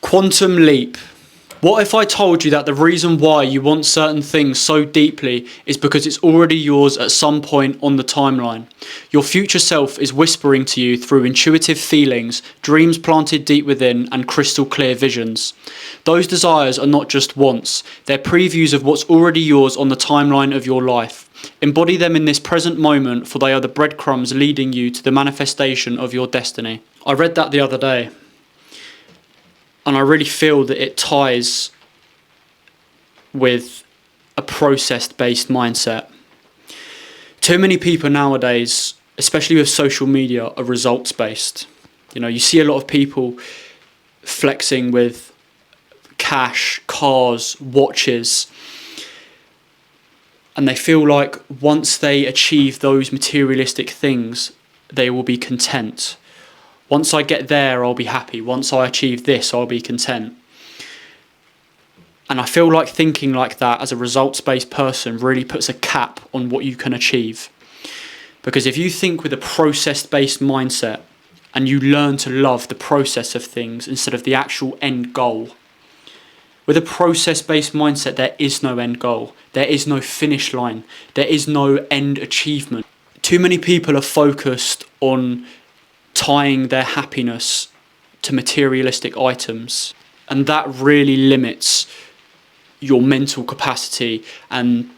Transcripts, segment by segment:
Quantum leap. What if I told you that the reason why you want certain things so deeply is because it's already yours at some point on the timeline? Your future self is whispering to you through intuitive feelings, dreams planted deep within, and crystal clear visions. Those desires are not just wants, they're previews of what's already yours on the timeline of your life. Embody them in this present moment, for they are the breadcrumbs leading you to the manifestation of your destiny. I read that the other day. And I really feel that it ties with a process-based mindset. Too many people nowadays, especially with social media, are results-based. You know, you see a lot of people flexing with cash, cars, watches, and they feel like once they achieve those materialistic things, they will be content. Once I get there, I'll be happy. Once I achieve this, I'll be content. And I feel like thinking like that as a results-based person really puts a cap on what you can achieve. Because if you think with a process-based mindset and you learn to love the process of things instead of the actual end goal, with a process-based mindset, there is no end goal. There is no finish line. There is no end achievement. Too many people are focused on tying their happiness to materialistic items, and that really limits your mental capacity and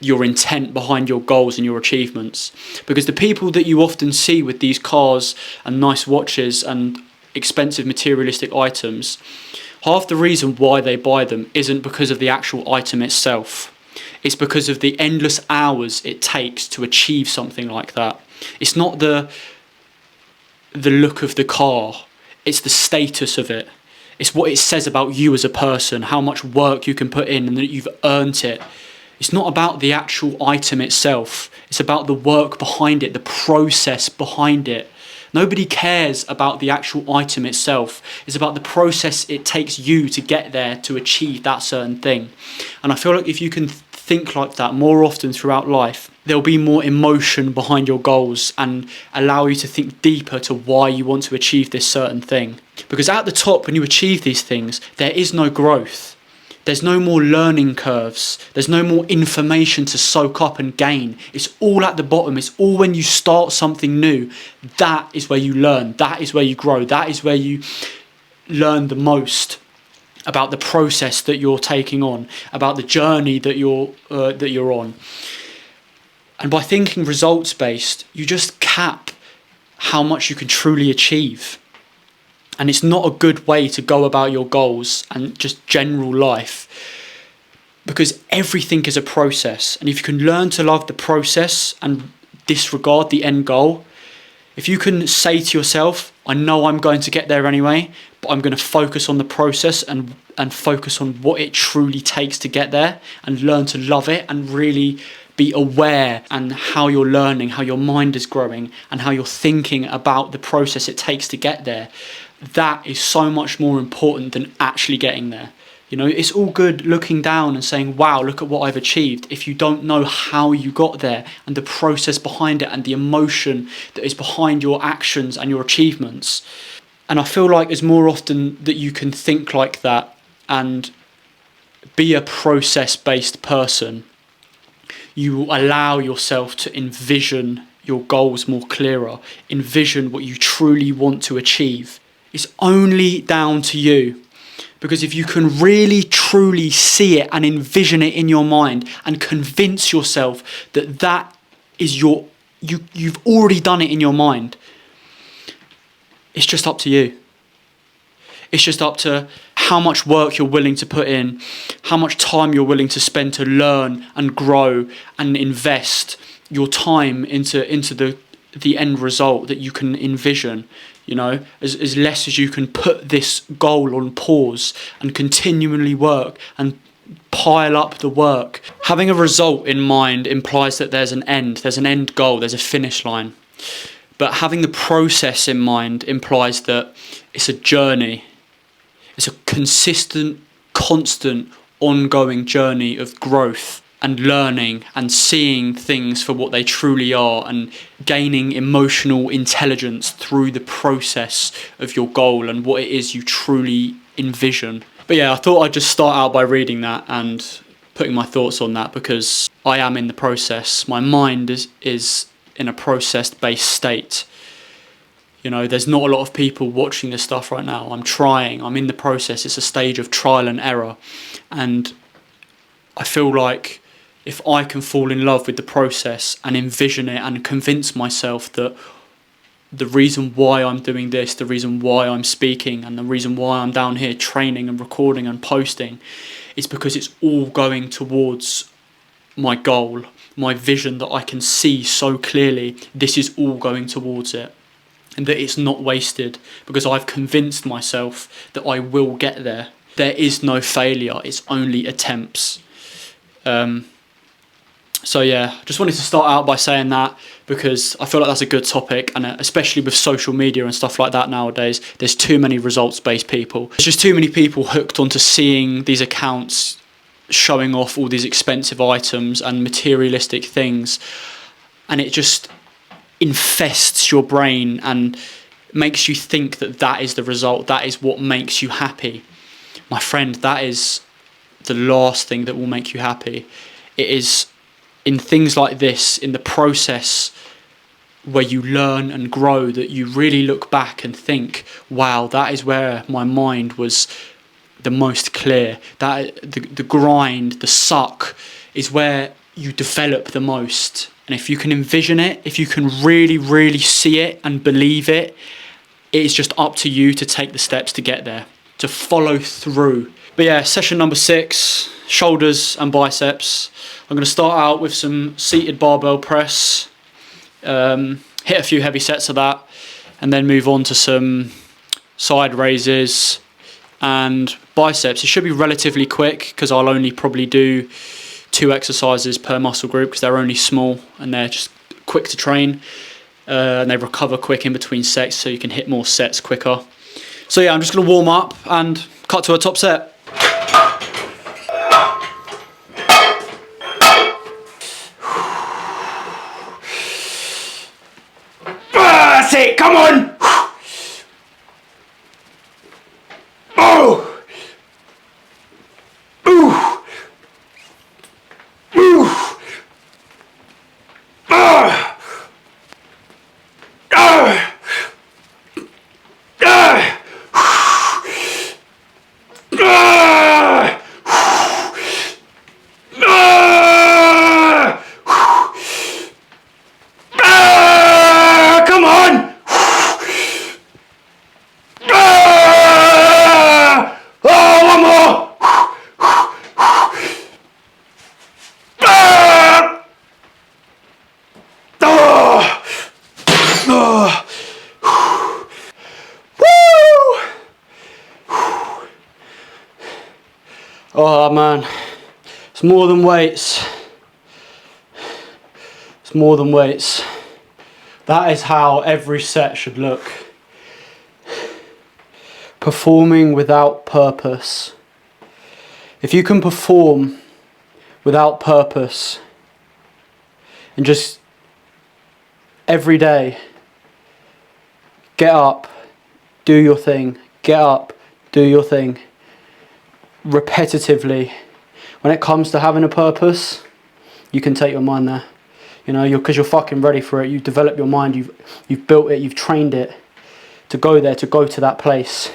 your intent behind your goals and your achievements. Because the people that you often see with these cars and nice watches and expensive materialistic items, half the reason why they buy them isn't because of the actual item itself. It's because of the endless hours it takes to achieve something like that. It's not the look of the car, it's the status of it. It's what it says about you as a person, how much work you can put in and that you've earned it. It's not about the actual item itself, it's about the work behind it, the process behind it. Nobody cares about the actual item itself. It's about the process it takes you to get there to achieve that certain thing. And I feel like if you can think like that more often throughout life, there'll be more emotion behind your goals and allow you to think deeper to why you want to achieve this certain thing. Because at the top, when you achieve these things, there is no growth. There's no more learning curves. There's no more information to soak up and gain. It's all at the bottom. It's all when you start something new. That is where you learn. That is where you grow. That is where you learn the most about the process that you're taking on, about the journey that you're on. And by thinking results-based, you just cap how much you can truly achieve. And it's not a good way to go about your goals and just general life, because everything is a process. And if you can learn to love the process and disregard the end goal, if you can say to yourself, I know I'm going to get there anyway, but I'm going to focus on the process and focus on what it truly takes to get there and learn to love it and really be aware and how you're learning, how your mind is growing and how you're thinking about the process it takes to get there. That is so much more important than actually getting there. You know, it's all good looking down and saying, wow, look at what I've achieved, if you don't know how you got there and the process behind it and the emotion that is behind your actions and your achievements. And I feel like it's more often that you can think like that and be a process-based person, you will allow yourself to envision your goals more clearer, envision what you truly want to achieve. It's only down to you. Because if you can really truly see it and envision it in your mind and convince yourself that that is you've already done it in your mind, it's just up to you. It's just up to how much work you're willing to put in, how much time you're willing to spend to learn and grow and invest your time into the end result that you can envision. You know, as less as you can put this goal on pause and continually work and pile up the work. Having a result in mind implies that there's an end goal, there's a finish line. But having the process in mind implies that it's a journey. It's a consistent, constant, ongoing journey of growth and learning and seeing things for what they truly are and gaining emotional intelligence through the process of your goal and what it is you truly envision. But yeah, I thought I'd just start out by reading that and putting my thoughts on that, because I am in the process. My mind is in a process-based state. You know, there's not a lot of people watching this stuff right now. I'm trying, I'm in the process. It's a stage of trial and error. And I feel like if I can fall in love with the process and envision it and convince myself that the reason why I'm doing this, the reason why I'm speaking, and the reason why I'm down here training and recording and posting is because it's all going towards my goal, my vision that I can see so clearly. This is all going towards it, and that it's not wasted, because I've convinced myself that I will get there. There is no failure, it's only attempts. So yeah, just wanted to start out by saying that, because I feel like that's a good topic, and especially with social media and stuff like that nowadays, there's too many results-based people. There's just too many people hooked onto seeing these accounts showing off all these expensive items and materialistic things, and it just infests your brain and makes you think that that is the result, that is what makes you happy. My friend, that is the last thing that will make you happy. It is in things like this, in the process where you learn and grow, that you really look back and think, wow, that is where my mind was the most clear. That the grind, the suck is where you develop the most. And if you can envision it, if you can really, really see it and believe it, it is just up to you to take the steps to get there, to follow through. But yeah, session number 6, shoulders and biceps. I'm going to start out with some seated barbell press, hit a few heavy sets of that, and then move on to some side raises and biceps. It should be relatively quick, because I'll only probably do 2 exercises per muscle group, because they're only small and they're just quick to train, and they recover quick in between sets, so you can hit more sets quicker. So yeah, I'm just going to warm up and cut to a top set. That's it, come on! Oh! Ooh! Ooh! Ah! Ah! Ah! Ah! Come on! Oh, one more! Oh man, it's more than weights. It's more than weights. That is how every set should look. Performing without purpose. If you can perform without purpose and just every day get up, do your thing, get up, do your thing, repetitively, when it comes to having a purpose, you can take your mind there. You know, because you're fucking ready for it. You've developed your mind, you've built it, you've trained it to go there, to go to that place.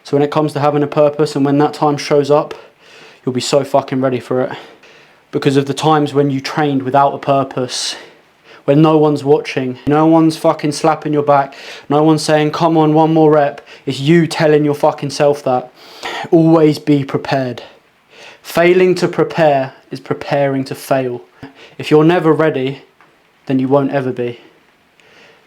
So when it comes to having a purpose, and when that time shows up, you'll be so fucking ready for it. Because of the times when you trained without a purpose, when no one's watching, no one's fucking slapping your back, no one's saying, come on, one more rep. It's you telling your fucking self that. Always be prepared. Failing to prepare is preparing to fail. If you're never ready, then you won't ever be.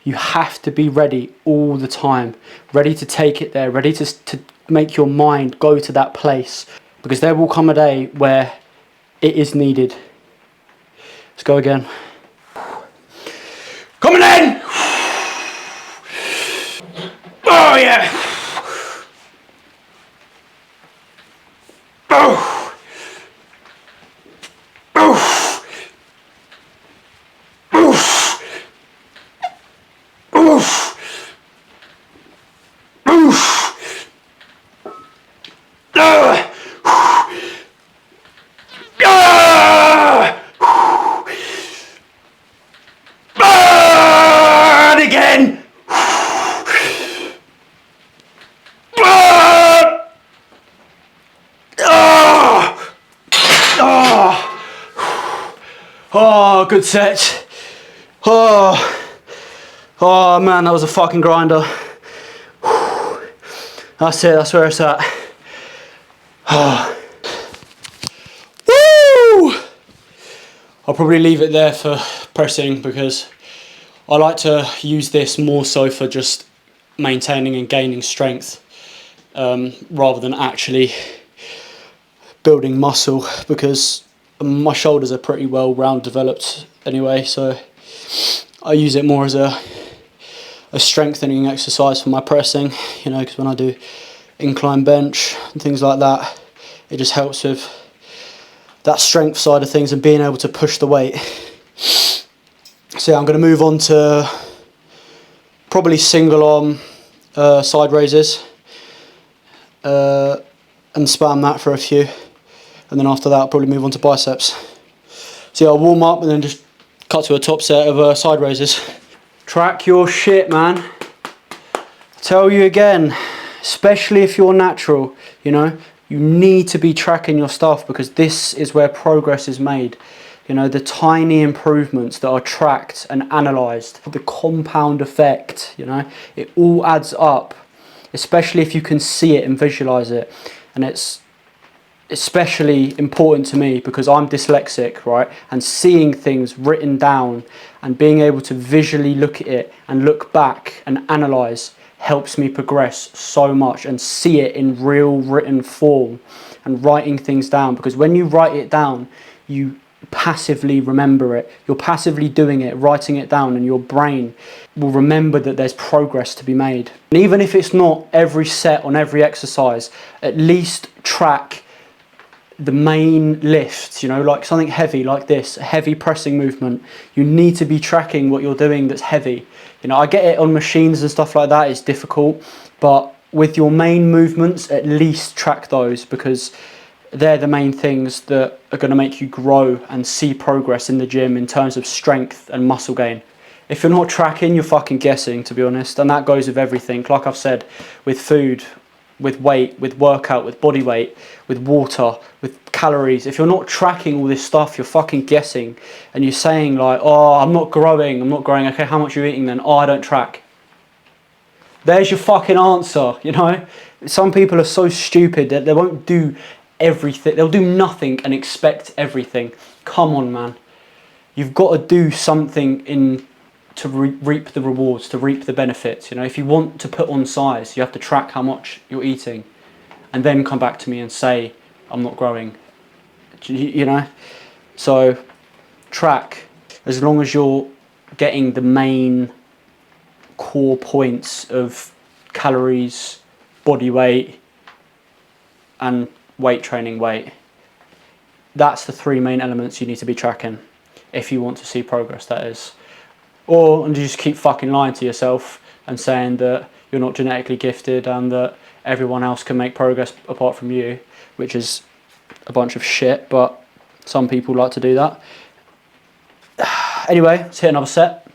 You have to be ready all the time, ready to take it there, ready to make your mind go to that place, because there will come a day where it is needed. Let's go again. Coming in! Oh yeah! Oh! Oh! Oof! Oof! Oof! Oh, good set. Oh, oh man, that was a fucking grinder. That's it, that's where it's at. Oh. Woo! I'll probably leave it there for pressing because I like to use this more so for just maintaining and gaining strength rather than actually building muscle, because my shoulders are pretty well round developed anyway, so I use it more as a strengthening exercise for my pressing, you know, because when I do incline bench and things like that, it just helps with that strength side of things and being able to push the weight. So yeah, I'm going to move on to probably single arm side raises and spam that for a few, and then after that I'll probably move on to biceps. So yeah, I'll warm up and then just cut to a top set of side raises. Track your shit, man. Tell you again, especially if you're natural, you know, you need to be tracking your stuff, because this is where progress is made. You know, the tiny improvements that are tracked and analysed, the compound effect, you know, it all adds up, especially if you can see it and visualise it. And it's especially important to me because I'm dyslexic, right? And seeing things written down and being able to visually look at it and look back and analyse helps me progress so much, and see it in real written form and writing things down, because when you write it down, you passively remember it. You're passively doing it, writing it down, and your brain will remember that there's progress to be made. And even if it's not every set on every exercise, at least track the main lifts, you know, like something heavy like this, a heavy pressing movement. You need to be tracking what you're doing that's heavy. You know, I get it on machines and stuff like that, it's difficult, but with your main movements, at least track those, because they're the main things that are going to make you grow and see progress in the gym in terms of strength and muscle gain. If you're not tracking, you're fucking guessing, to be honest, and that goes with everything. Like I've said, with food, with weight, with workout, with body weight, with water, with calories. If you're not tracking all this stuff, you're fucking guessing, and you're saying like, oh, I'm not growing. Okay, how much are you eating then? Oh, I don't track. There's your fucking answer, you know? Some people are so stupid that they won't do everything. They'll do nothing and expect everything. Come on, man. You've got to do something to reap the rewards, to reap the benefits. You know, if you want to put on size, you have to track how much you're eating, and then come back to me and say, I'm not growing. You know, so track as long as you're getting the main core points of calories, body weight, and weight training weight. That's the three main elements you need to be tracking if you want to see progress, that is. Or and you just keep fucking lying to yourself and saying that you're not genetically gifted and that everyone else can make progress apart from you, which is a bunch of shit, but some people like to do that. Anyway, let's hit another set.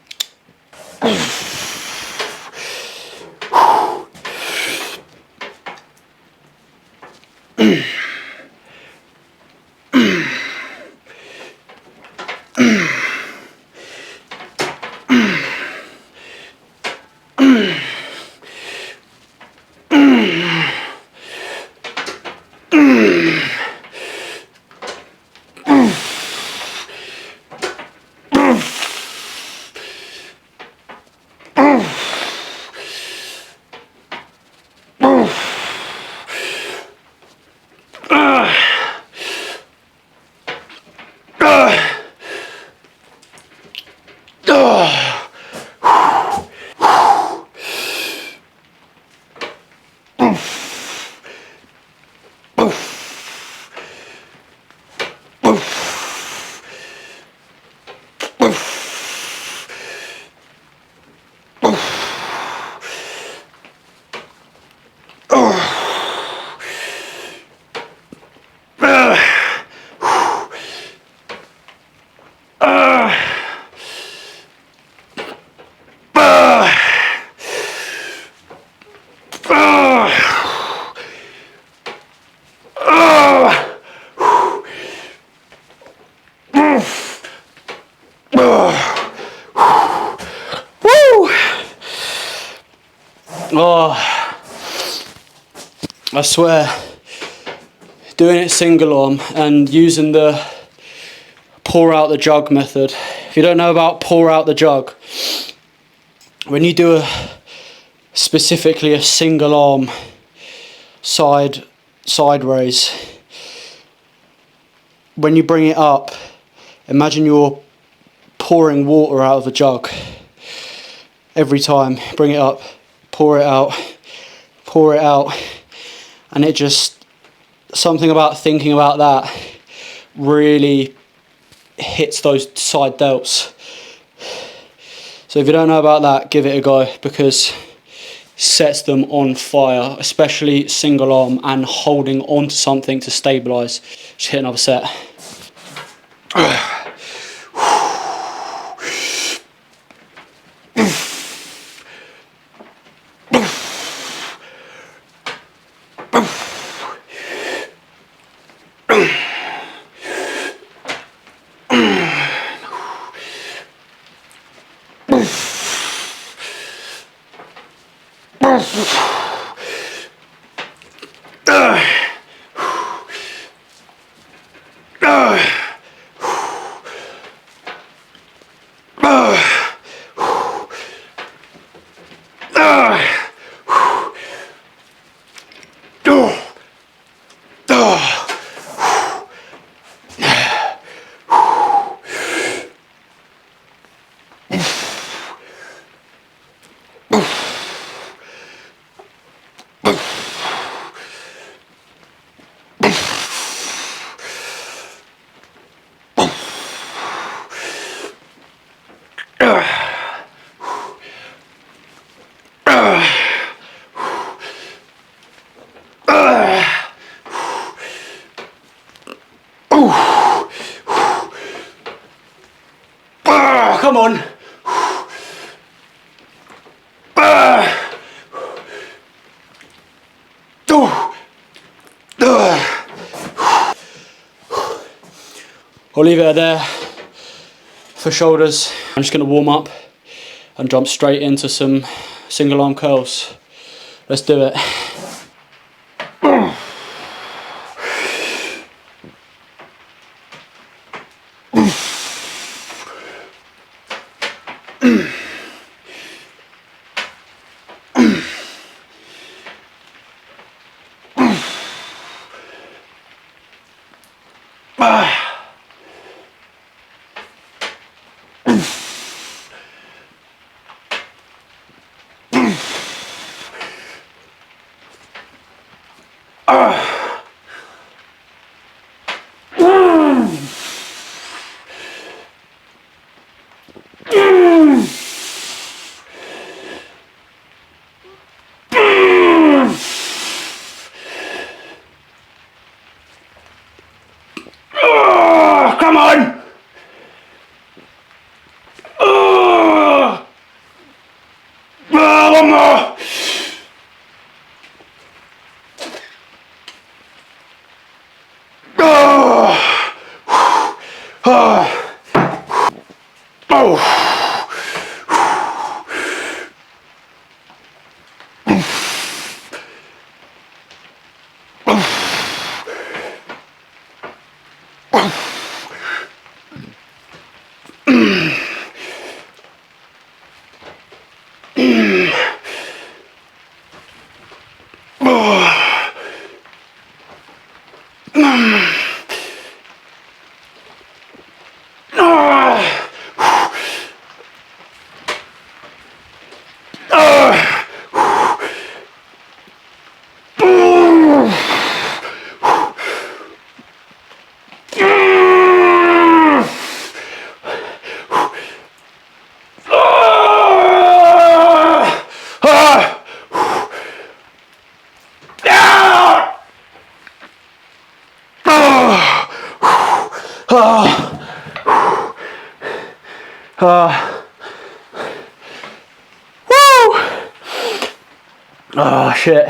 Oh, I swear, doing it single arm and using the pour out the jug method. If you don't know about pour out the jug, when you do specifically a single arm side raise, when you bring it up, imagine you're pouring water out of a jug. Every time, bring it up, pour it out, and it just, something about thinking about that really hits those side delts. So if you don't know about that, give it a go, because it sets them on fire, especially single arm and holding on to something to stabilise. Just hit another set. Come on. I'll leave it there for shoulders. I'm just going to warm up and jump straight into some single arm curls. Let's do it. Come on! One more! Oh shit.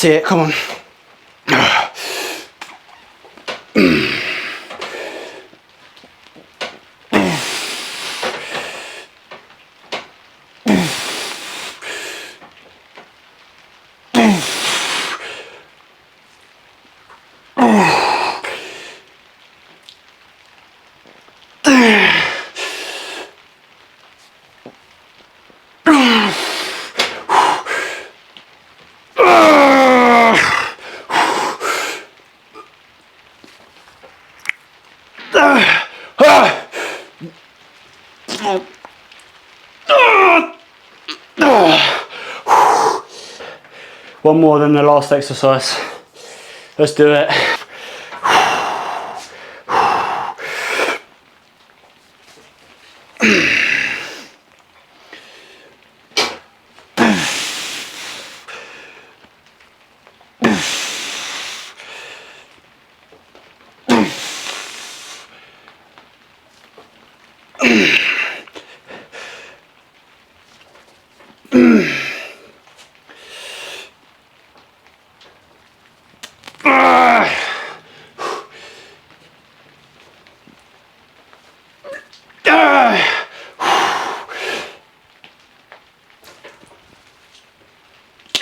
That's it, come on. One more than the last exercise. Let's do it.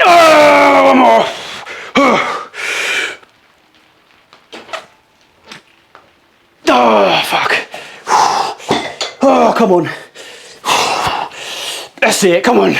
One more. Oh, fuck. Oh, come on. That's it, come on.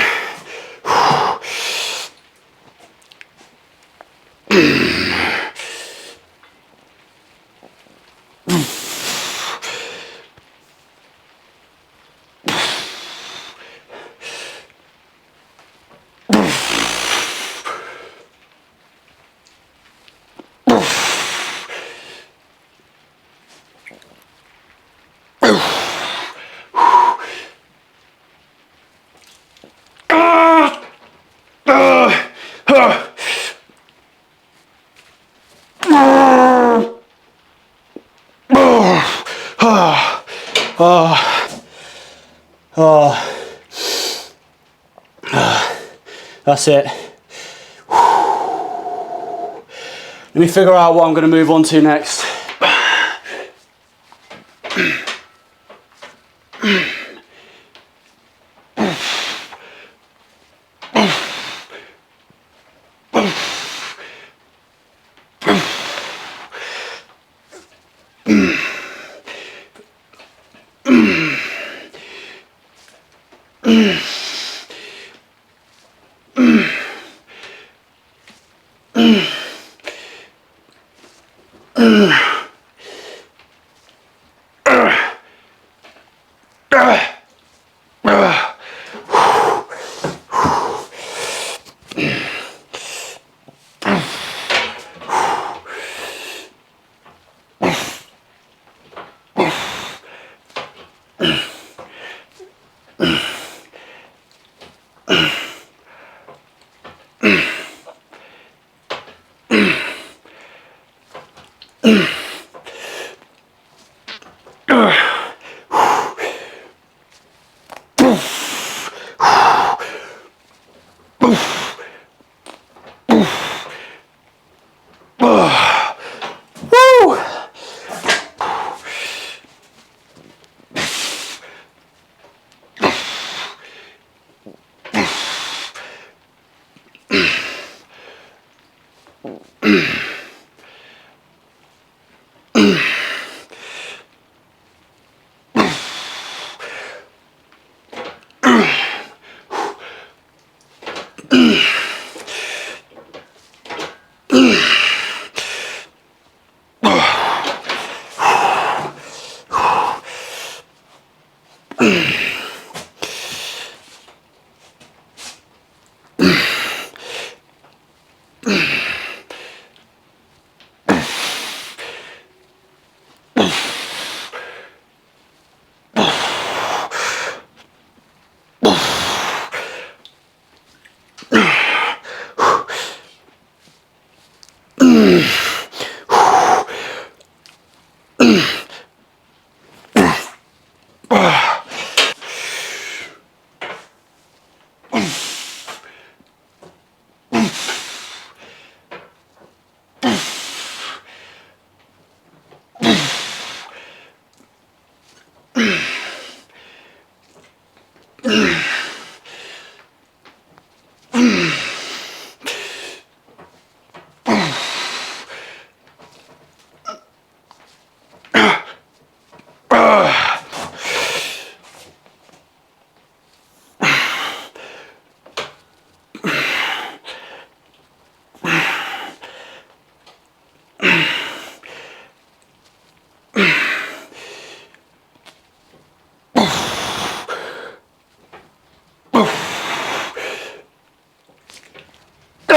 That's it. Let me figure out what I'm going to move on to next.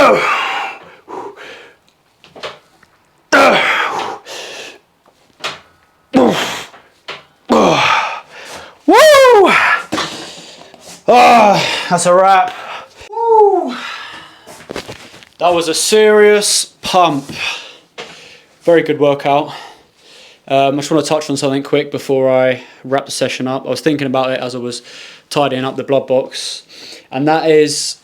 Woo! Ah, that's a wrap. Woo! That was a serious pump. Very good workout. I just want to touch on something quick before I wrap the session up. I was thinking about it as I was tidying up the blood box, and that is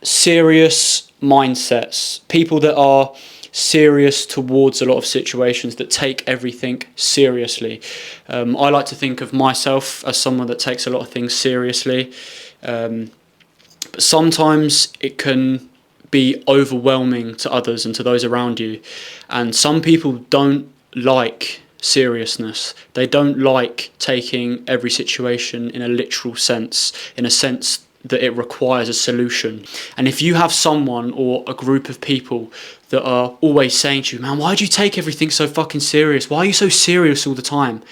serious mindsets. People that are serious towards a lot of situations, that take everything seriously. I like to think of myself as someone that takes a lot of things seriously, but sometimes it can be overwhelming to others and to those around you, and some people don't like seriousness. They don't like taking every situation in a literal sense, in a sense that it requires a solution. And if you have someone or a group of people that are always saying to you, man, why do you take everything so fucking serious? Why are you so serious all the time?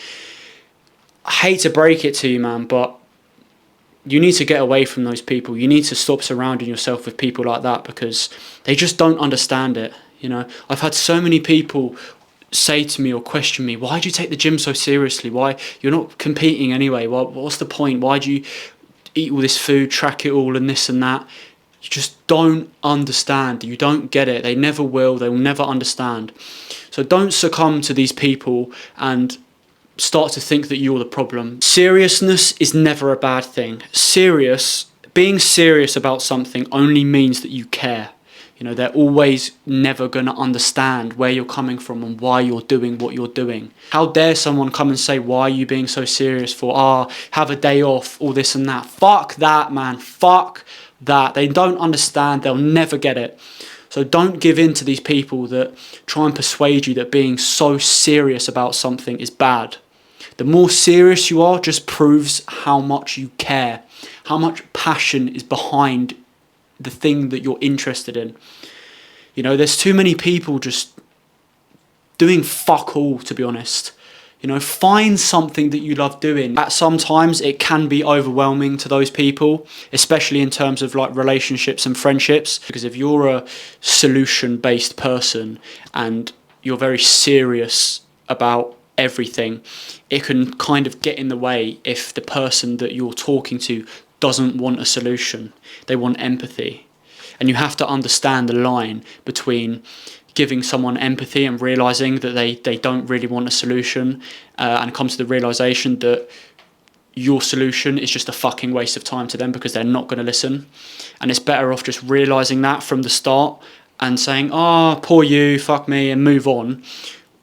I hate to break it to you, man, but you need to get away from those people. You need to stop surrounding yourself with people like that, because they just don't understand it. You know, I've had so many people say to me or question me, why do you take the gym so seriously? Why, you're not competing anyway? What's the point? Why do you eat all this food, track it all and this and that? You just don't understand. You don't get it. They never will. They will never understand. So don't succumb to these people and start to think that you're the problem. Seriousness is never a bad thing. Being serious about something only means that you care. You know, they're always never going to understand where you're coming from and why you're doing what you're doing. How dare someone come and say, why are you being so serious for? Have a day off, all this and that. Fuck that, man. Fuck that. They don't understand. They'll never get it. So don't give in to these people that try and persuade you that being so serious about something is bad. The more serious you are just proves how much you care, how much passion is behind the thing that you're interested in. You know, there's too many people just doing fuck all, to be honest. You know, find something that you love doing. Sometimes it can be overwhelming to those people, especially in terms of like relationships and friendships, because if you're a solution-based person and you're very serious about everything, it can kind of get in the way if the person that you're talking to doesn't want a solution. They want empathy. And you have to understand the line between giving someone empathy and realizing that they don't really want a solution, and come to the realization that your solution is just a fucking waste of time to them because they're not going to listen. And it's better off just realizing that from the start and saying, oh, poor you, fuck me, and move on,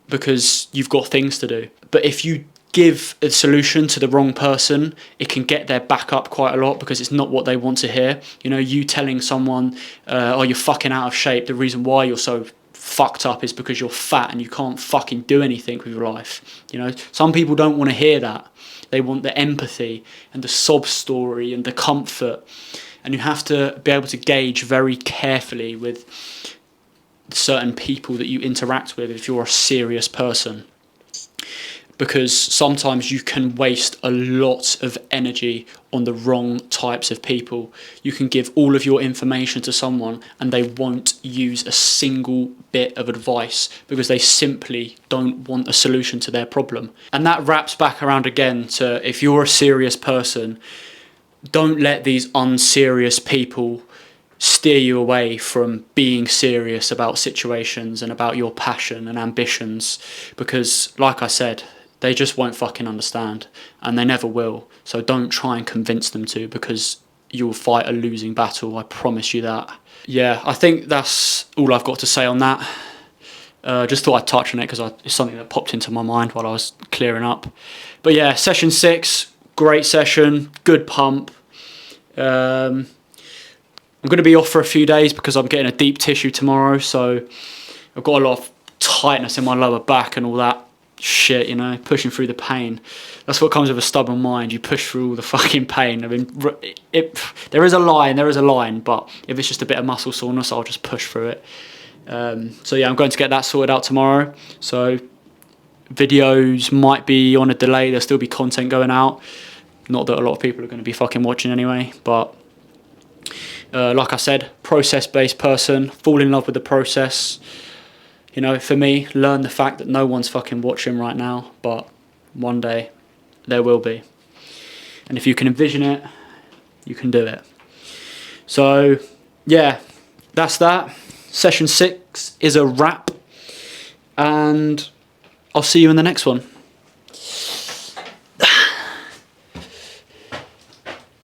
because you've got things to do. But if you give a solution to the wrong person, it can get their back up quite a lot, because it's not what they want to hear. You know, you telling someone, oh, you're fucking out of shape, the reason why you're so fucked up is because you're fat and you can't fucking do anything with your life. You know, some people don't want to hear that. They want the empathy and the sob story and the comfort. And you have to be able to gauge very carefully with certain people that you interact with if you're a serious person. Because sometimes you can waste a lot of energy on the wrong types of people. You can give all of your information to someone and they won't use a single bit of advice because they simply don't want a solution to their problem. And that wraps back around again to, if you're a serious person, don't let these unserious people steer you away from being serious about situations and about your passion and ambitions, because like I said, they just won't fucking understand, and they never will. So don't try and convince them to, because you'll fight a losing battle, I promise you that. Yeah, I think that's all I've got to say on that. Just thought I'd touch on it because it's something that popped into my mind while I was clearing up. But yeah, session 6, great session, good pump. I'm going to be off for a few days because I'm getting a deep tissue tomorrow, so I've got a lot of tightness in my lower back and all that shit, you know, pushing through the pain. That's what comes with a stubborn mind. You push through all the fucking pain. I mean, there is a line, but if it's just a bit of muscle soreness, I'll just push through it. So yeah, I'm going to get that sorted out tomorrow. So videos might be on a delay. There'll still be content going out. Not that a lot of people are going to be fucking watching anyway, but Like I said, process-based person, fall in love with the process. You know, for me, learn the fact that no one's fucking watching right now, but one day there will be. And if you can envision it, you can do it. So, yeah, that's that. Session 6 is a wrap, and I'll see you in the next one.